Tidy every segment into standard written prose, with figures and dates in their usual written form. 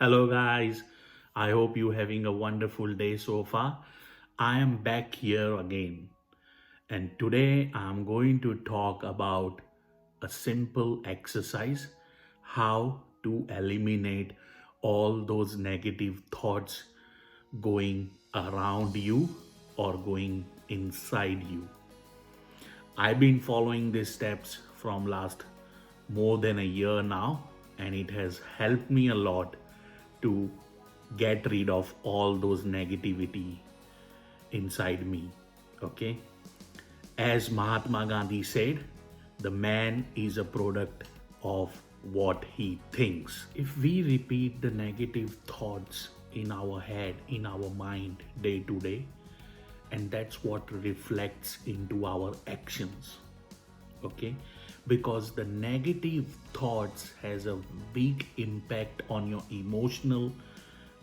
Hello guys, I hope you having a wonderful day so far. I am back here again and today I'm going to talk about a simple exercise how to eliminate all those negative thoughts going around you or going inside you. I've been following these steps from last more than a year now, and it has helped me a lot to get rid of all those negativity inside me. Okay, as Mahatma Gandhi said, the man is a product of what he thinks. If we repeat the negative thoughts in our head, in our mind day to day, and that's what reflects into our actions. Okay, because the negative thoughts has a big impact on your emotional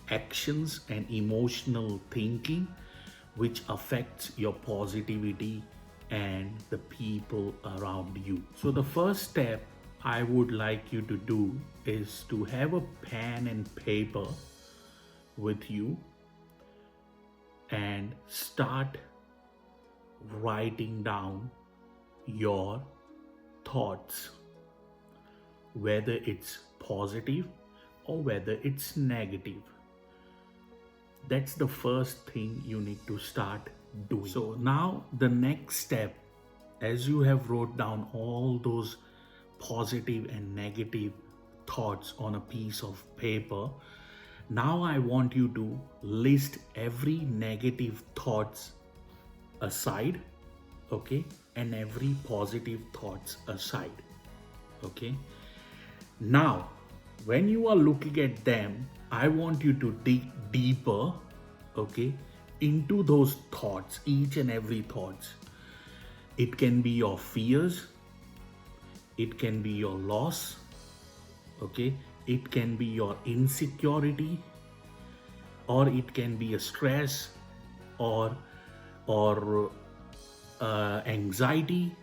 actions and emotional thinking, which affects your positivity and the people around you. So the first step I would like you to do is to have a pen and paper with you and start writing down your thoughts, whether it's positive or whether it's negative. That's the first thing you need to start doing. So now the next step, as you have wrote down all those positive and negative thoughts on a piece of paper, now I want you to list every negative thoughts aside, okay, and every positive thoughts aside. Okay, now when you are looking at them, I want you to dig deeper, okay, into those thoughts, each and every thoughts. It can be your fears, it can be your loss, okay, it can be your insecurity, or it can be a stress or anxiety,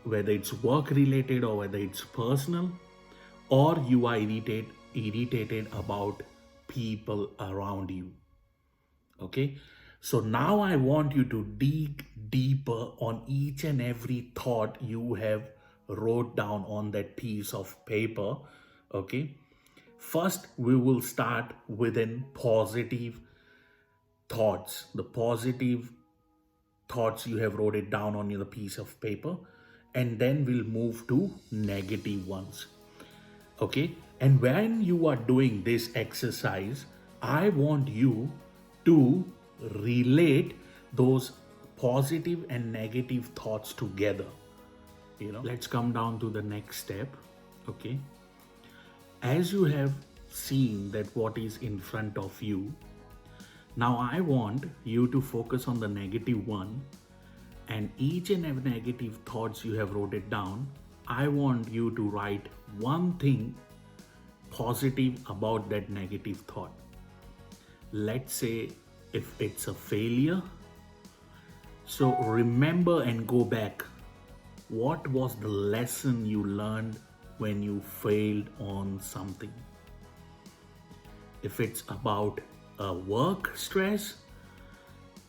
whether it's work related or whether it's personal, or you are irritated about people around you. Okay, so now I want you to dig deeper on each and every thought you have wrote down on that piece of paper. Okay, first we will start within positive thoughts, the positive thoughts you have wrote it down on the piece of paper, and then we'll move to negative ones. Okay, and when you are doing this exercise, I want you to relate those positive and negative thoughts together. Let's come down to the next step. Okay, as you have seen that what is in front of you, now I want you to focus on the negative one, and each and every negative thoughts you have wrote it down, I want you to write one thing positive about that negative thought. Let's say if it's a failure, so remember and go back. What was the lesson you learned when you failed on something? If it's about a work stress,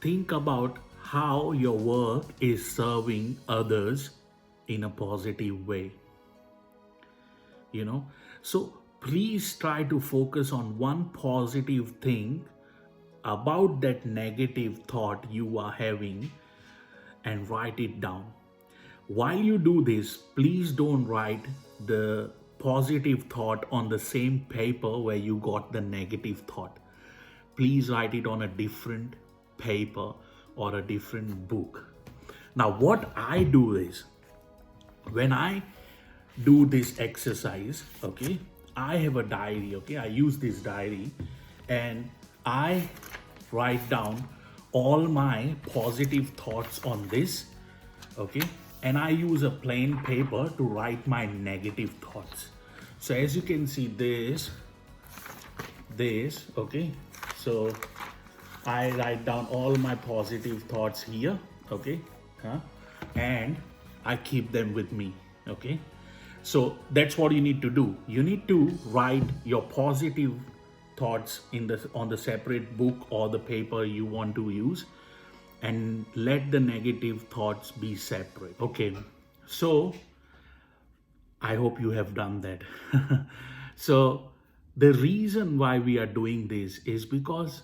think about how your work is serving others in a positive way. So please try to focus on one positive thing about that negative thought you are having and write it down. While you do this, please don't write the positive thought on the same paper where you got the negative thought. Please write it on a different paper or a different book. Now, what I do is, when I do this exercise, okay, I have a diary, okay, I use this diary and I write down all my positive thoughts on this, okay, and I use a plain paper to write my negative thoughts. So as you can see this, okay, so I write down all my positive thoughts here, okay, and I keep them with me, okay. So that's what you need to do. You need to write your positive thoughts in the on the separate book or the paper you want to use, and let the negative thoughts be separate. Okay, so I hope you have done that. So the reason why we are doing this is because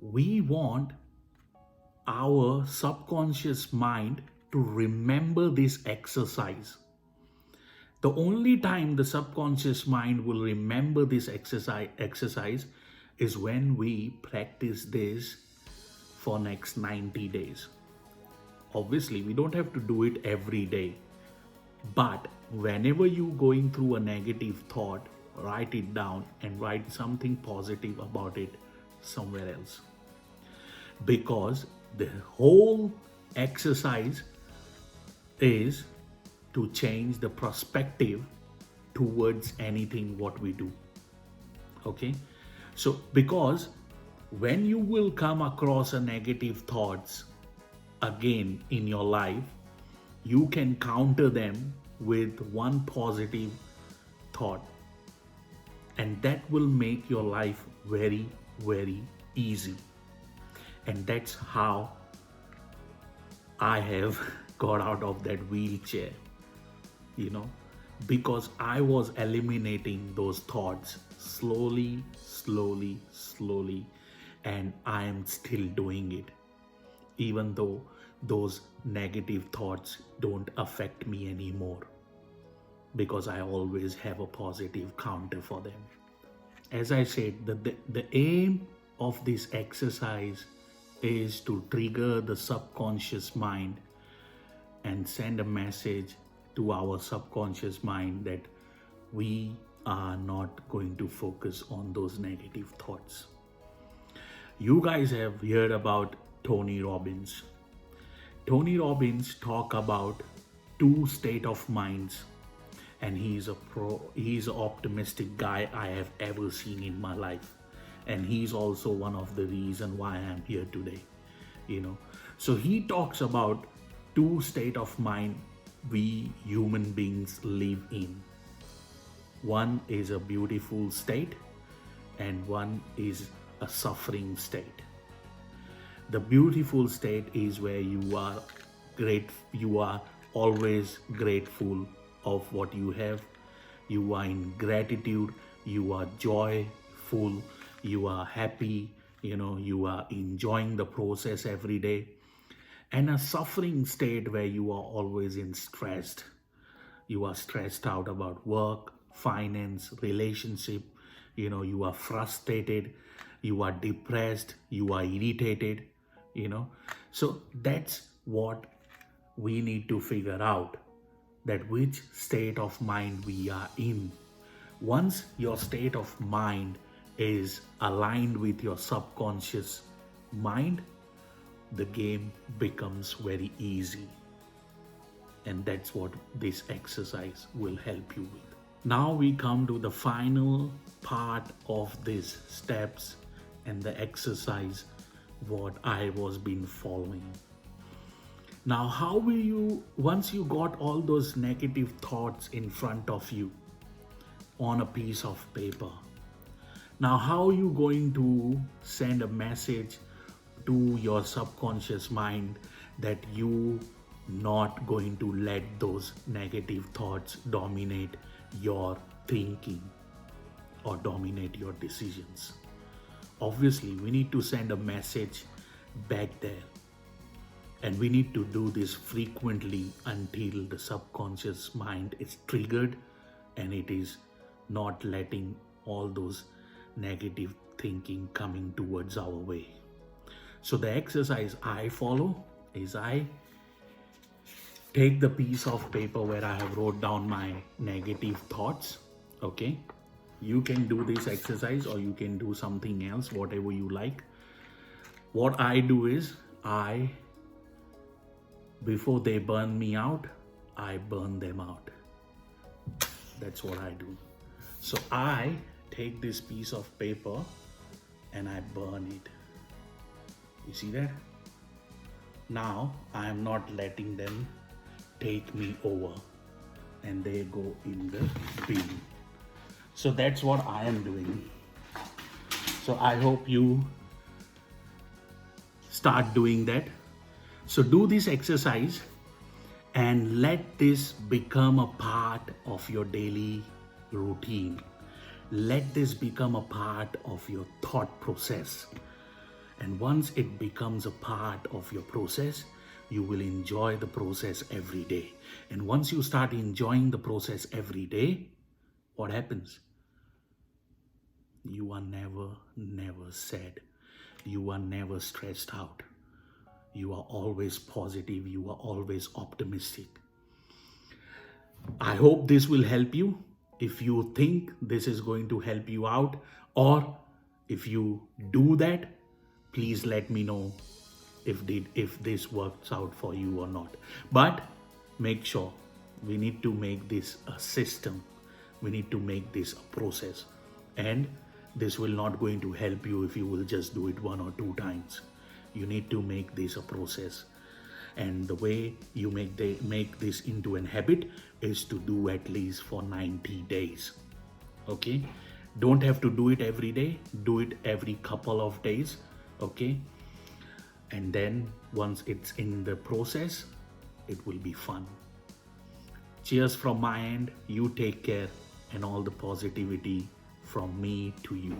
we want our subconscious mind to remember this exercise. The only time the subconscious mind will remember this exercise is when we practice this for next 90 days. Obviously, we don't have to do it every day, but whenever you going through a negative thought, write it down and write something positive about it somewhere else. Because the whole exercise is to change the perspective towards anything what we do. Okay, so because when you will come across a negative thoughts again in your life, you can counter them with one positive thought, and that will make your life very, very easy. And that's how I have got out of that wheelchair, you know, because I was eliminating those thoughts slowly, slowly, slowly, and I am still doing it, even though those negative thoughts don't affect me anymore, because I always have a positive counter for them. As I said, the aim of this exercise is to trigger the subconscious mind and send a message to our subconscious mind that we are not going to focus on those negative thoughts. You guys have heard about Tony Robbins. Tony Robbins talk about two state of minds, and he's an optimistic guy I have ever seen in my life, and he's also one of the reason why I'm here today, you know. So he talks about two state of mind we human beings live in. One is a beautiful state and one is a suffering state. The beautiful state is where you are always grateful of what you have. You are in gratitude, you are joyful, you are happy, you are enjoying the process every day. And a suffering state where you are always in stressed. You are stressed out about work, finance, relationship, you are frustrated, you are depressed, you are irritated, So that's what we need to figure out, that which state of mind we are in. Once your state of mind is aligned with your subconscious mind, the game becomes very easy. And that's what this exercise will help you with. Now we come to the final part of these steps and the exercise what I was been following. Now, how will you, once you got all those negative thoughts in front of you on a piece of paper, now how are you going to send a message to your subconscious mind that you not going to let those negative thoughts dominate your thinking or dominate your decisions? Obviously, we need to send a message back there. And we need to do this frequently until the subconscious mind is triggered and it is not letting all those negative thinking coming towards our way. So the exercise I follow is I take the piece of paper where I have wrote down my negative thoughts. Okay, you can do this exercise or you can do something else, whatever you like. What I do is before they burn me out, I burn them out. That's what I do. So I take this piece of paper and I burn it. You see that? Now I am not letting them take me over. and they go in the bin. So that's what I am doing. So I hope you start doing that. So do this exercise and let this become a part of your daily routine. Let this become a part of your thought process. And once it becomes a part of your process, you will enjoy the process every day. And once you start enjoying the process every day, what happens? You are never sad. You are never stressed out. You are always positive. You are always optimistic. I hope this will help you. If you think this is going to help you out, or if you do that, please let me know if this works out for you or not. But make sure, we need to make this a system. We need to make this a process. And this will not going to help you if you will just do it 1 or 2 times. You need to make this a process. And the way you make this into an habit is to do at least for 90 days. Okay? Don't have to do it every day. Do it every couple of days. Okay? And then once it's in the process, it will be fun. Cheers from my end. You take care, and all the positivity from me to you.